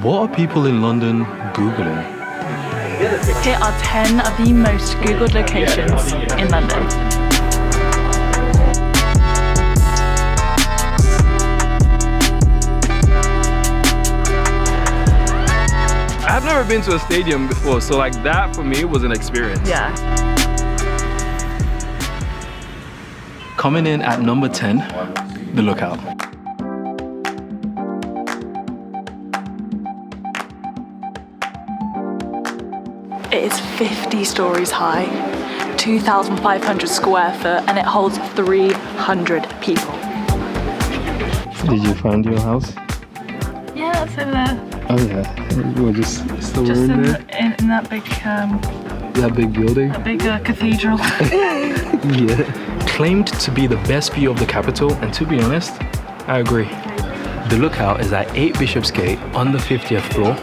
What are people in London Googling? Here are 10 of the most Googled locations in London. I've never been to a stadium before, so like that for me was an experience. Yeah. Coming in at number 10, the Lookout. It is 50 stories high, 2,500 square foot, and it holds 300 people. Did you find your house? Yeah, it's in there. Oh yeah, you were just still Just in there? in that big That big building? that big cathedral. Yeah. Claimed to be the best view of the capital, and to be honest, I agree. The Lookout is at 8 Bishopsgate on the 50th floor,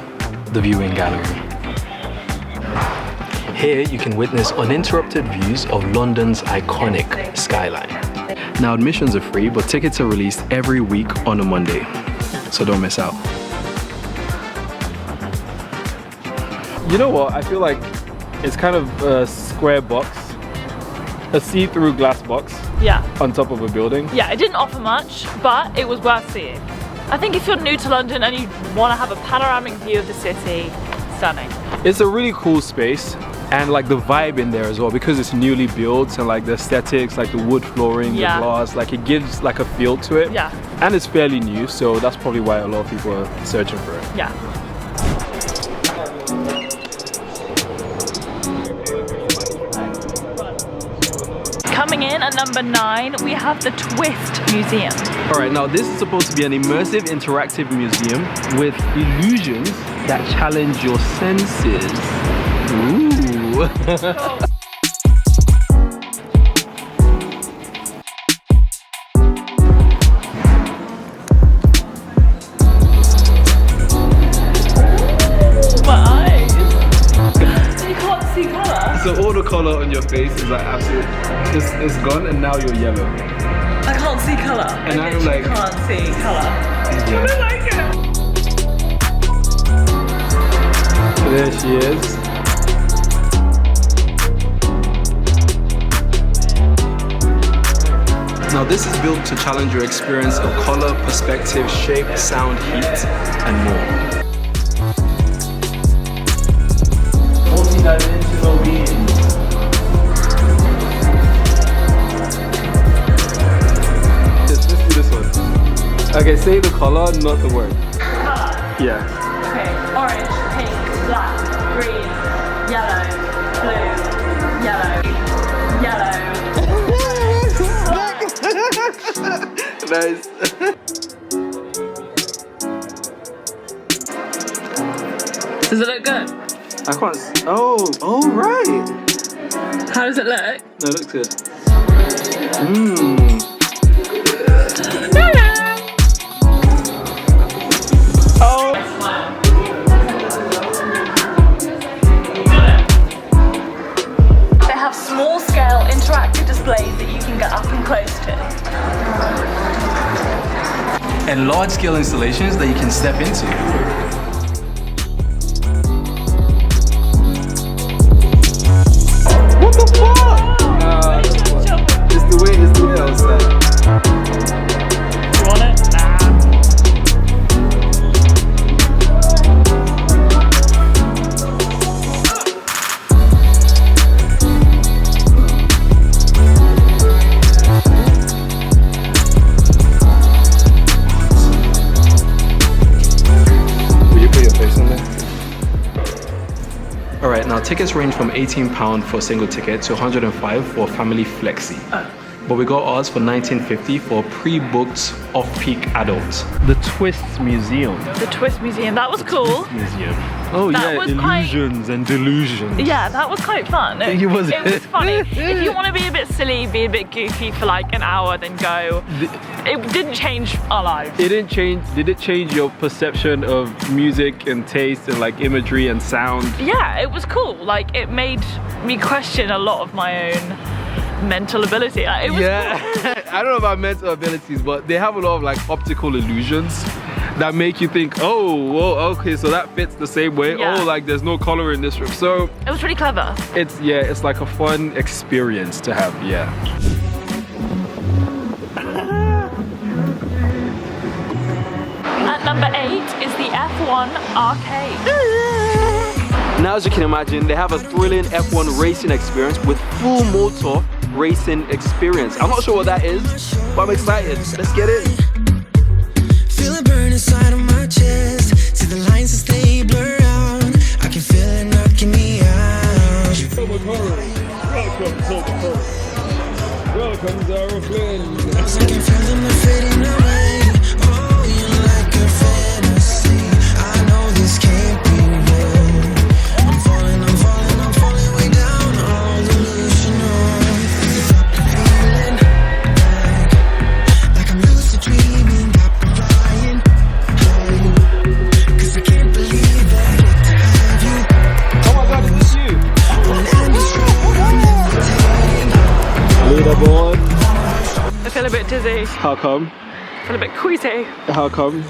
the viewing gallery. Here you can witness uninterrupted views of London's iconic skyline. Now admissions are free, but tickets are released every week on a Monday, so don't miss out. You know what, I feel like it's kind of a square box, a see-through glass box Yeah. on top of a building. Yeah, it didn't offer much, but it was worth seeing. I think if you're new to London and you want to have a panoramic view of the city, stunning. It's a really cool space, and like the vibe in there as well, because it's newly built, and like the aesthetics, like the wood flooring, Yeah. the glass, like it gives like a feel to it. Yeah. And it's fairly new, so that's probably why a lot of people are searching for it. Yeah. Coming in at number 9, we have the Twist Museum. Alright, now this is supposed to be an immersive interactive museum with illusions that challenge your senses. Ooh. So all the colour on your face is like absolute, it's gone, and now you're yellow. I can't see colour. And I'm like, can't see colour. Yeah. I don't like it. There she is. Now this is built to challenge your experience of colour, perspective, shape, sound, heat, and more. Multi-dimensional beings. Let's do this one. Okay, say the color, not the word. Colour. Yeah. Okay, orange, pink, black, green, yellow, blue, yellow, yellow. Nice. Does it look good? I can't. Oh, right. How does it look? No, it looks good. Oh. They have small-scale interactive displays that you can get up and close to. And large-scale installations that you can step into. What the fuck? It's the way I was saying. You want it? Nah. Will you put your face on there? Alright, now tickets range from £18 for a single ticket to £105 for a family flexi. But we got ours for £19.50 for pre-booked off-peak adults. The Twist Museum. The Twist Museum, that was cool. Museum. Oh That yeah, was illusions and delusions. Yeah, that was quite fun. It was funny. If you want to be a bit silly, be a bit goofy for like an hour, then go. It didn't change our lives. It didn't change. Did it change your perception of music and taste and like imagery and sound? Yeah, it was cool. Like it made me question a lot of my own mental ability. It was Yeah, I don't know about mental abilities, but they have a lot of like optical illusions that make you think, oh, well, okay, so that fits the same way. Yeah. Oh, like there's no color in this room. So it was really clever. it's like a fun experience to have. Yeah. At number 8 is the F1 arcade. Now, as you can imagine, they have a thrilling F1 racing experience with full motor racing experience. I'm not sure what that is, but I'm excited. Let's get in. Feel it burn inside of my chest. See the lines as they blur out. I can feel it knocking me out. Welcome to our plane. Sinking friends in the fading away. Oh, you're like a fantasy. I know this can't be real. I'm falling way down. All delusional. Feeling like I'm lucid dreaming. Got me flying high. 'Cause I can't believe that I get to have you. Oh my God, is this you? When I'm strong, I'm levitating. Leaderboard. I feel a bit dizzy. How come? I feel a bit queasy. How come?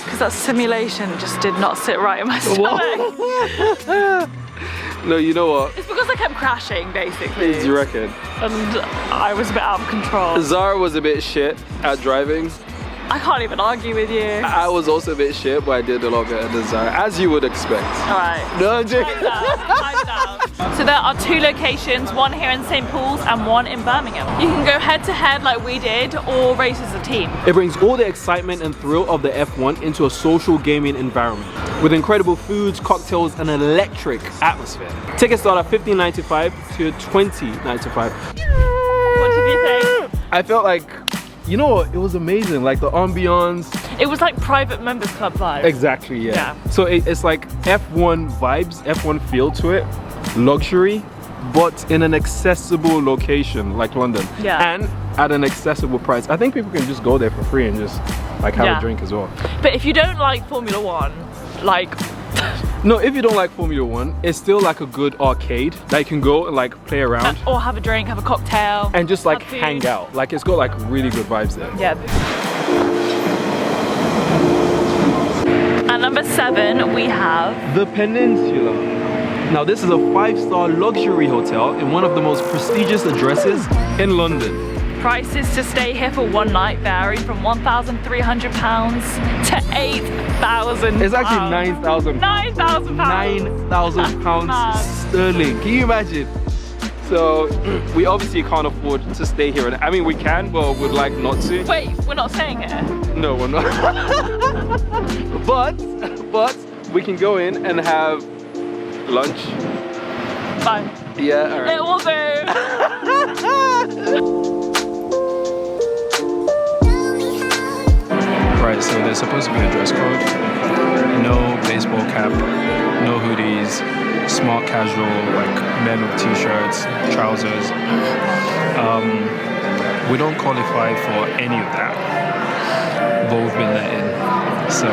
Because that simulation just did not sit right in my stomach. No, you know what? It's because I kept crashing, basically. Do you reckon? And I was a bit out of control. Zara was a bit shit at driving. I can't even argue with you. I was also a bit shit, but I did a lot better than Zara, as you would expect. Alright. No, I'm joking. I'm down. So there are 2 locations, one here in St. Paul's and one in Birmingham. You can go head to head like we did or race as a team. It brings all the excitement and thrill of the F1 into a social gaming environment with incredible foods, cocktails, and an electric atmosphere. Tickets start at $15.95 to $20.95. What did you think? I felt like, you know what, it was amazing, like the ambiance. It was like private members club vibes. Exactly, yeah. Yeah. So it's like F1 vibes, F1 feel to it, luxury, but in an accessible location like London. Yeah. And at an accessible price. I think people can just go there for free and just like have a drink as well. But if you don't like Formula 1, like... No, if you don't like Formula 1, it's still like a good arcade that you can go and like play around. Or have a drink, have a cocktail. And just like have food. hang out. Like it's got like really good vibes there. Yeah. At number 7, we have... The Peninsula. Now this is a 5-star luxury hotel in one of the most prestigious addresses in London. Prices to stay here for one night vary from £1,300 to £8,000. It's actually £9,000. £9,000. £9,000 sterling. Can you imagine? So we obviously can't afford to stay here. I mean, we can, but we'd like not to. Wait, we're not staying here? No, we're not. but we can go in and have lunch. Fine. Yeah, all right. It will do. Right, so there's supposed to be a dress code. No baseball cap, no hoodies, smart casual, like men with t-shirts, trousers. We don't qualify for any of that, but we've been let in. So,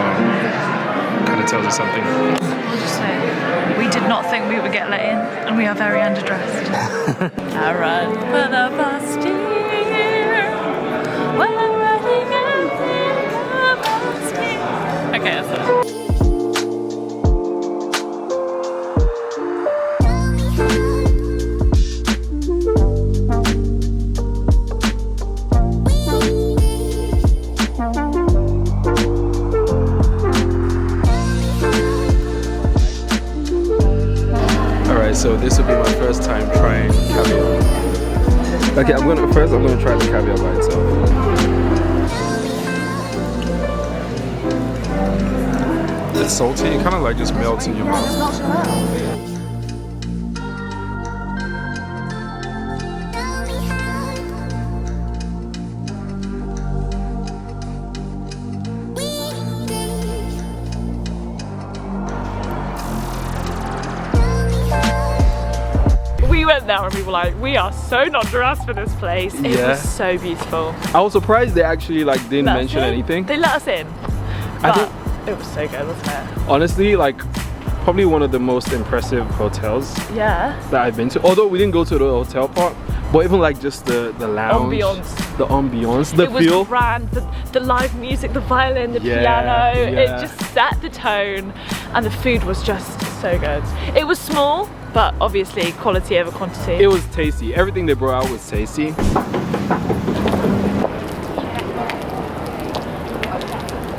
kind of tells us something. We'll just say, we did not think we would get let in, and we are very underdressed. I run for the Bastille. When I'm running out the Bastille. Okay, that's it. So this will be my first time trying caviar. Okay, I'm gonna try the caviar by itself. It's salty, it kind of like just melts in your mouth. We went there and we were like, we are so not dressed for this place. It was so beautiful. I was surprised they actually like didn't mention anything. They let us in. I think it was so good, wasn't it? honestly, like probably one of the most impressive hotels that I've been to. Although we didn't go to the hotel part, But even like just the lounge, the ambiance, the it was feel. grand, the live music, the violin, the piano, it just set the tone, and the food was just so good. It was small, but obviously quality over quantity. It was tasty. Everything they brought out was tasty.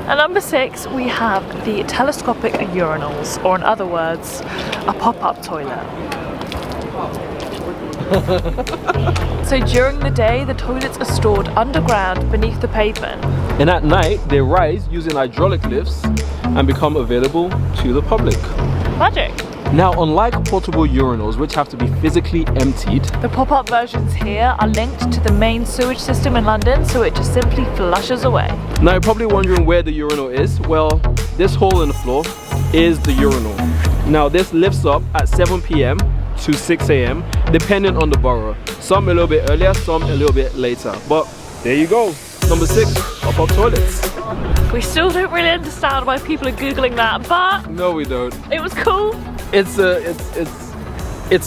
At number 6, we have the telescopic urinals, or in other words, a pop-up toilet. So during the day, the toilets are stored underground beneath the pavement. And at night, they rise using hydraulic lifts and become available to the public. Magic! Now, unlike portable urinals, which have to be physically emptied, the pop-up versions here are linked to the main sewage system in London, so it just simply flushes away. Now you're probably wondering where the urinal is. Well, this hole in the floor is the urinal. Now this lifts up at 7 p.m. to 6 a.m. depending on the borough. Some a little bit earlier, some a little bit later. But there you go. Number 6, pop-up toilets. We still don't really understand why people are Googling that, but no, we don't. It was cool. It's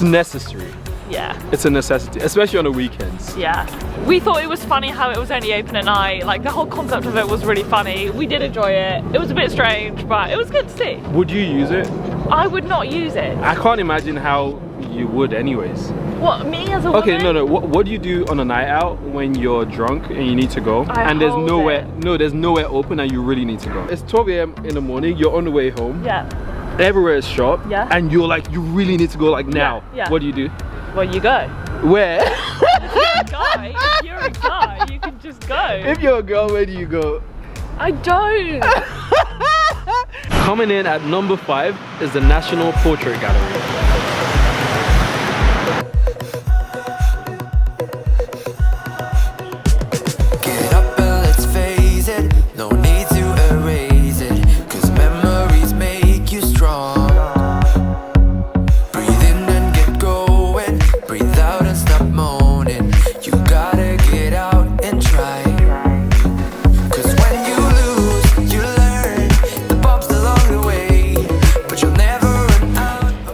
necessary. Yeah. It's a necessity, especially on the weekends. Yeah. We thought it was funny how it was only open at night. Like the whole concept of it was really funny. We did enjoy it. It was a bit strange, but it was good to see. Would you use it? I would not use it. I can't imagine how you would anyways. What, me as a woman? Okay, no. What do you do on a night out when you're drunk and you need to go? And there's nowhere open and you really need to go. It's 12 a.m. in the morning, you're on the way home. Yeah. Everywhere is shut. Yeah. And you're like, you really need to go like now. Yeah. What do you do? Well, you go. Where? If you're a guy, you can just go. If you're a girl, where do you go? I don't. Coming in at number 5 is the National Portrait Gallery.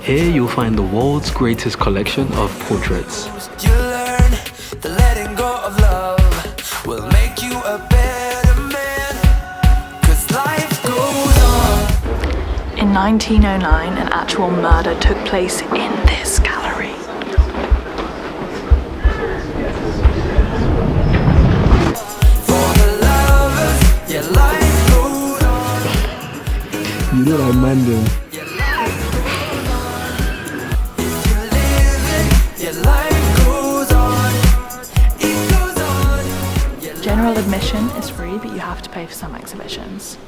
Here you'll find the world's greatest collection of portraits. You learn that letting go of love will make you a better man, 'cause life goes on. In 1909, an actual murder took place in this gallery. For the lovers, yeah, life goes on. You know that man then. General admission is free, but you have to pay for some exhibitions.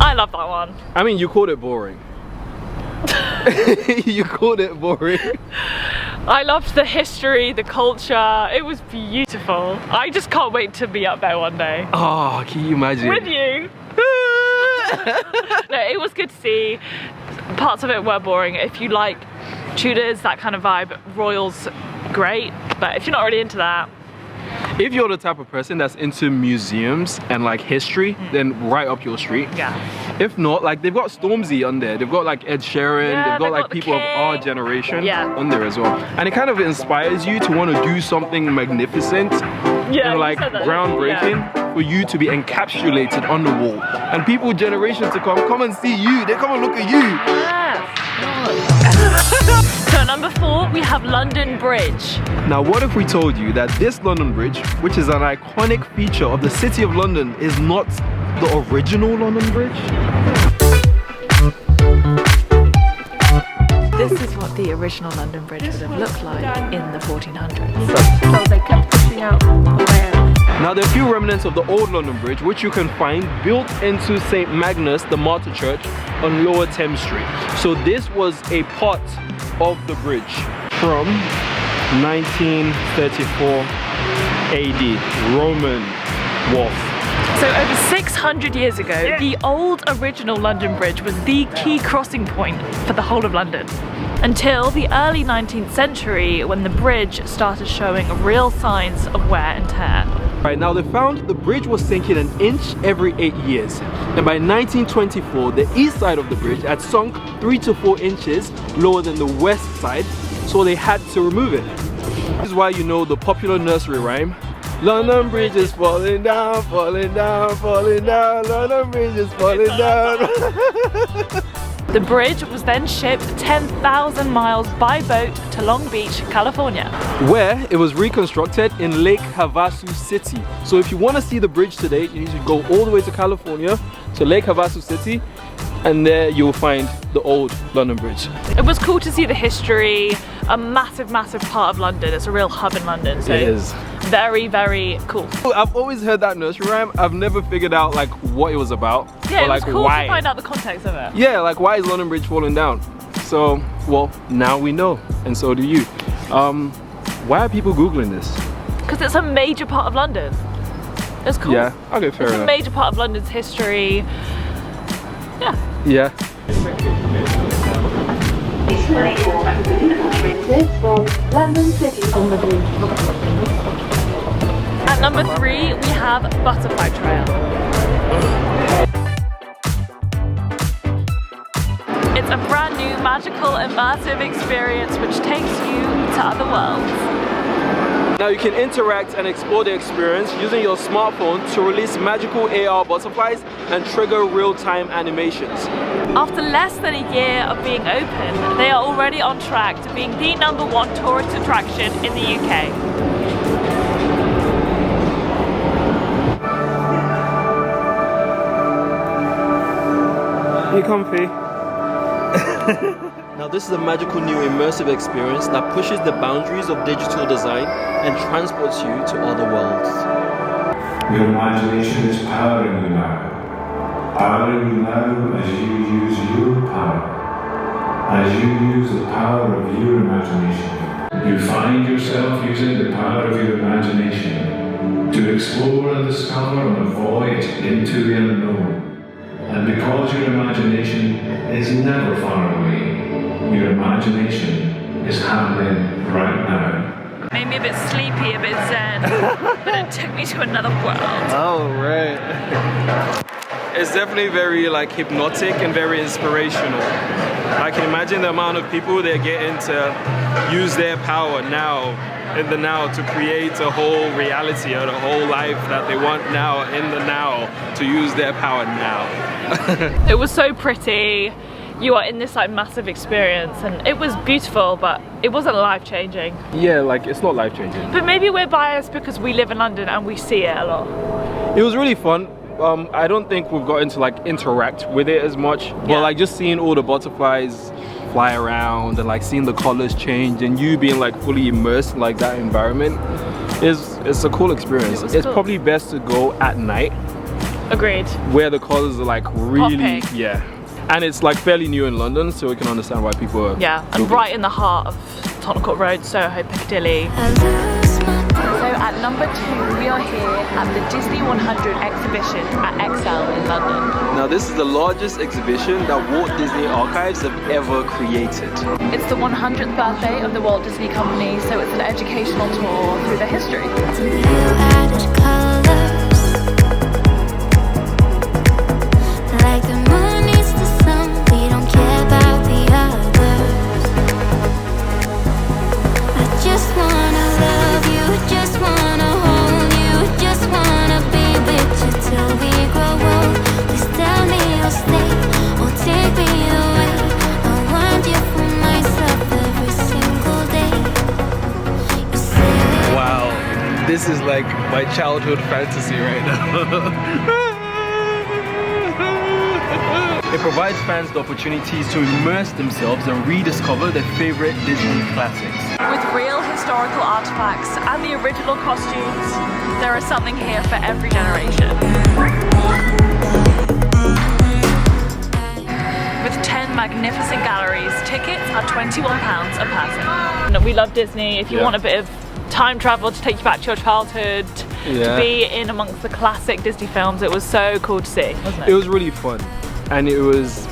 I love that one. I mean, you called it boring. You called it boring. I loved the history, the culture. It was beautiful. I just can't wait to be up there one day. Oh, can you imagine? With you. No, it was good to see. Parts of it were boring. If you like Tudors, that kind of vibe, Royals, great. But if you're not really into that, if you're the type of person that's into museums and like history, then right up your street. yeah. If not, like they've got Stormzy on there, they've got like Ed Sheeran, Yeah, they've got like the people of our King. generation Yeah. on there as well. And it kind of inspires you to want to do something magnificent Yeah, and you like said that. groundbreaking for you to be encapsulated on the wall. And people generations to come and see you, they come and look at you. Yes. So at number 4, we have London Bridge. Now what if we told you that this London Bridge, which is an iconic feature of the City of London, is not the original London Bridge? This is what the original London Bridge would have looked like in the 1400s. So they kept pushing out awareness. Now there are a few remnants of the old London Bridge which you can find built into St. Magnus, the Martyr Church on Lower Thames Street. So this was a part of the bridge from 1934 AD, Roman wharf. So over 600 years ago, the old original London Bridge was the key crossing point for the whole of London. Until the early 19th century, when the bridge started showing real signs of wear and tear. Right, now they found the bridge was sinking an inch every 8 years. And by 1924, the east side of the bridge had sunk 3 to 4 inches lower than the west side, so they had to remove it. This is why you know the popular nursery rhyme. London Bridge is falling down, falling down, falling down. London Bridge is falling down. The bridge was then shipped 10,000 miles by boat to Long Beach, California, where it was reconstructed in Lake Havasu City. So if you want to see the bridge today, you need to go all the way to California, to Lake Havasu City, and there you'll find the old London Bridge. It was cool to see the history, a massive part of London. It's a real hub in London, so it is. Very, very cool. I've always heard that nursery rhyme. I've never figured out like what it was about. Yeah, or, it was like, cool why. to find out the context of it. Yeah, like why is London Bridge falling down? So, well, now we know, and so do you. Why are people Googling this? Because it's a major part of London. It's cool. Yeah, okay, fair It's enough. a major part of London's history. Yeah. Yeah. From London City on the bridge. At number 3, we have Butterfly Trail. It's a brand new, magical, immersive experience which takes you to other worlds. Now you can interact and explore the experience using your smartphone to release magical AR butterflies and trigger real-time animations. After less than a year of being open, they are already on track to being the #1 tourist attraction in the UK. You comfy? Now this is a magical new immersive experience that pushes the boundaries of digital design and transports you to other worlds. Your imagination is powering you now. Powering you now as you use your power. As you use the power of your imagination. You find yourself using the power of your imagination to explore and discover on a voyage into the unknown. And because your imagination is never far away, your imagination is happening right now. Made me a bit sleepy, a bit zen, but it took me to another world. Oh, right. It's definitely very like hypnotic and very inspirational. I can imagine the amount of people they're getting to use their power now, in the now, to create a whole reality or a whole life that they want now, in the now, to use their power now. It was so pretty. You are in this like massive experience and it was beautiful, but it wasn't life-changing. Yeah, like it's not life-changing. But maybe we're biased because we live in London and we see it a lot. It was really fun. I don't think we've gotten to like interact with it as much, but like just seeing all the butterflies fly around and like seeing the colors change and you being like fully immersed in like that environment it's a cool experience. It's cool. Probably best to go at night. Agreed. Where the colors are like really Popping. Yeah. And it's like fairly new in London, so we can understand why people are And right in the heart of Tottenham Court Road, Soho, Piccadilly. So at number 2, we are here at the Disney 100 exhibition at XL in London. Now this is the largest exhibition that Walt Disney Archives have ever created. It's the 100th birthday of the Walt Disney Company, so it's an educational tour through their history. This is like my childhood fantasy right now. It provides fans the opportunities to immerse themselves and rediscover their favorite Disney classics. With real historical artifacts and the original costumes, there is something here for every generation. With 10 magnificent galleries, tickets are £21 a person. We love Disney. If you want a bit of time travel to take you back to your childhood, to be in amongst the classic Disney films, it was so cool to see, wasn't it? It was really fun, and it was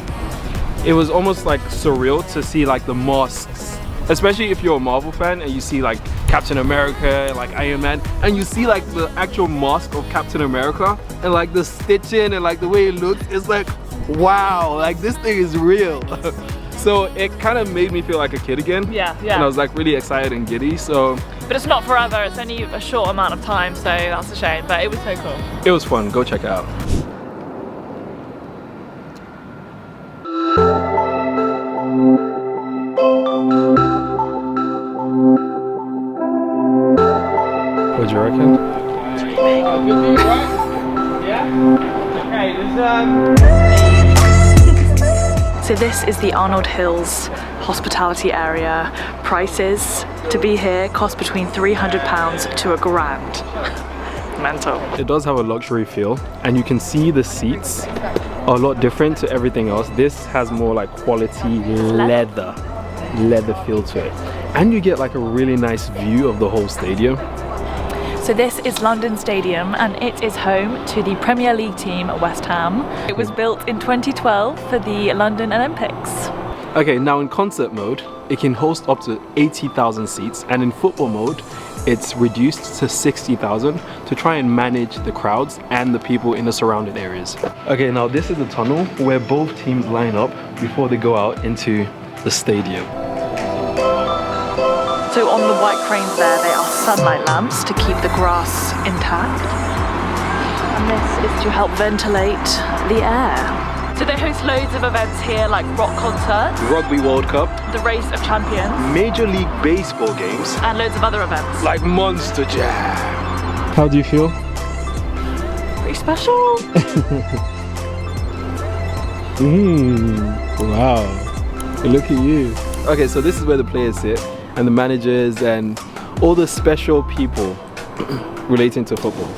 almost like surreal to see like the masks, especially if you're a Marvel fan and you see like Captain America, like Iron Man, and you see like the actual mask of Captain America and like the stitching and like the way it looks. It's like, wow, like this thing is real. So it kind of made me feel like a kid again. Yeah, yeah. And I was like really excited and giddy. So But it's not forever, it's only a short amount of time, so that's a shame, but it was so cool. it was fun. Go check it out. What do you reckon? So this is the Arnold Hills hospitality area. Prices to be here cost between £300 to £1,000. Mental. It does have a luxury feel, and you can see the seats are a lot different to everything else. This has more like quality leather feel to it, and you get like a really nice view of the whole stadium. So this is London Stadium and it is home to the Premier League team West Ham. It was built in 2012 for the London Olympics. Okay, now in concert mode, it can host up to 80,000 seats, and in football mode, it's reduced to 60,000 to try and manage the crowds and the people in the surrounding areas. Okay, now this is the tunnel where both teams line up before they go out into the stadium. So on the white cranes there, they are sunlight lamps to keep the grass intact. And this is to help ventilate the air. So they host loads of events here, like rock concerts, Rugby World Cup, the Race of Champions, Major League Baseball games, and loads of other events. like Monster Jam. How do you feel? Pretty special. Wow. Look at you. Okay, so this is where the players sit, and the managers and all the special people relating to football.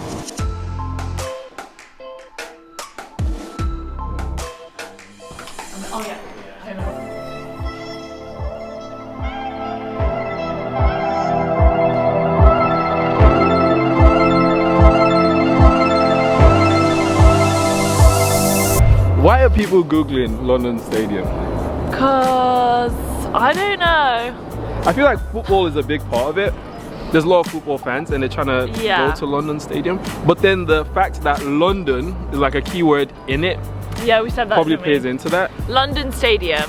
Oh yeah. Why are people Googling London Stadium? Cause I don't know. I feel like football is a big part of it. There's a lot of football fans and they're trying to Yeah. go to London Stadium. But then the fact that London is like a keyword in it Yeah, we said that. probably didn't we? plays into that. London Stadium.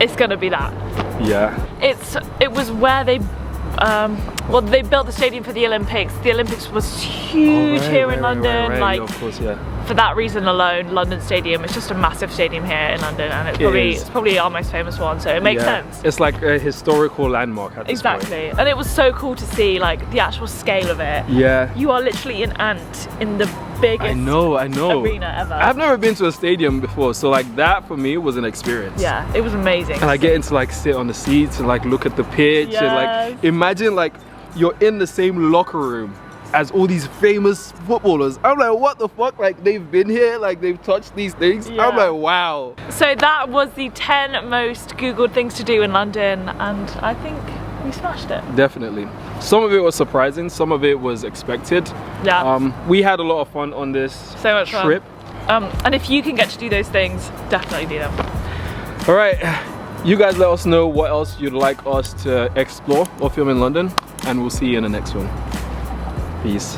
It's gonna be that. Yeah. It was where they well, they built the stadium for the Olympics. The Olympics was huge here in London. Like Of course, yeah. for that reason alone, London Stadium is just a massive stadium here in London, and is. it's probably our most famous one. So it makes Yeah. sense. It's like a historical landmark at this point. Exactly, and it was so cool to see like the actual scale of it. Yeah. You are literally an ant in the biggest I know. arena ever. I've never been to a stadium before, so like that for me was an experience. Yeah, it was amazing. And I get to like sit on the seats and like look at the pitch and like Yes. imagine like you're in the same locker room as all these famous footballers. I'm like, what the fuck? Like they've been here, like they've touched these things. Yeah. I'm like, wow. So that was the 10 most Googled things to do in London, and I think we smashed it. Definitely. Some of it was surprising, some of it was expected. Yeah. We had a lot of fun on this So much fun. trip. And if you can get to do those things, definitely do them. All right, you guys let us know what else you'd like us to explore or film in London, and we'll see you in the next one. Peace.